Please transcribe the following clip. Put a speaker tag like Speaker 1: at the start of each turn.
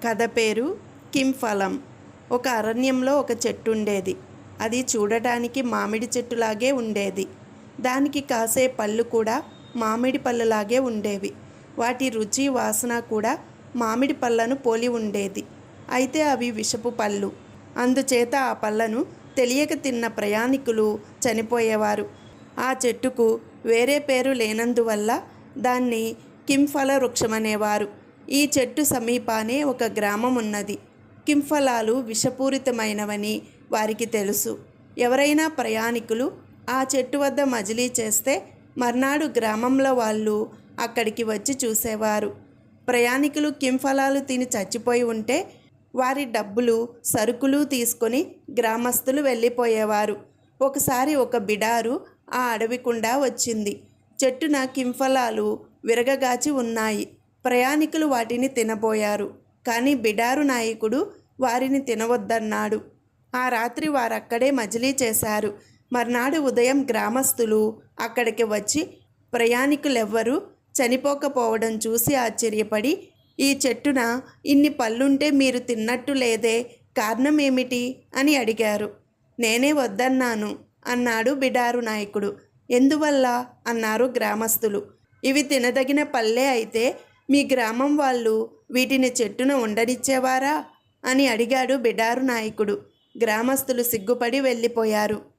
Speaker 1: కథ పేరు కింఫలం. ఒక అరణ్యంలో ఒక చెట్టు ఉండేది. అది చూడటానికి మామిడి చెట్టులాగే ఉండేది. దానికి కాసే పళ్ళు కూడా మామిడి పళ్ళలాగే ఉండేవి. వాటి రుచి వాసన కూడా మామిడి పళ్ళను పోలి ఉండేది. అయితే అవి విషపు పళ్ళు. అందుచేత ఆ పళ్ళను తెలియక తిన్న ప్రయాణికులు చనిపోయేవారు. ఆ చెట్టుకు వేరే పేరు లేనందువల్ల దాన్ని కింఫల వృక్షమనేవారు. ఈ చెట్టు సమీపానే ఒక గ్రామం ఉన్నది. కింఫలాలు విషపూరితమైనవని వారికి తెలుసు. ఎవరైనా ప్రయాణికులు ఆ చెట్టు వద్ద మజిలీ చేస్తే మర్నాడు గ్రామంలో వాళ్ళు అక్కడికి వచ్చి చూసేవారు. ప్రయాణికులు కింఫలాలు తిని చచ్చిపోయి ఉంటే వారి డబ్బులు సరుకులు తీసుకొని గ్రామస్తులు వెళ్ళిపోయేవారు. ఒకసారి ఒక బిడారు ఆ అడవికుండా వచ్చింది. చెట్టున కింఫలాలు విరగగాచి ఉన్నాయి. ప్రయాణికులు వాటిని తినబోయారు. కానీ బిడారు నాయకుడు వారిని తినవద్దన్నాడు. ఆ రాత్రి వారక్కడే మజిలీ చేశారు. మర్నాడు ఉదయం గ్రామస్తులు అక్కడికి వచ్చి ప్రయాణికులెవ్వరూ చనిపోకపోవడం చూసి ఆశ్చర్యపడి, ఈ చెట్టున ఇన్ని పళ్ళుంటే మీరు తిన్నట్టు లేదే, కారణం ఏమిటి అని అడిగారు. నేనే వద్దన్నాను అన్నాడు బిడారు నాయకుడు. ఎందువల్ల అన్నారు గ్రామస్తులు. ఇవి తినదగిన పళ్ళే అయితే మీ గ్రామం వాళ్ళు వీటిని చెట్టున ఉండనిచ్చేవారా అని అడిగాడు బిడారు నాయకుడు. గ్రామస్తులు సిగ్గుపడి వెళ్ళిపోయారు.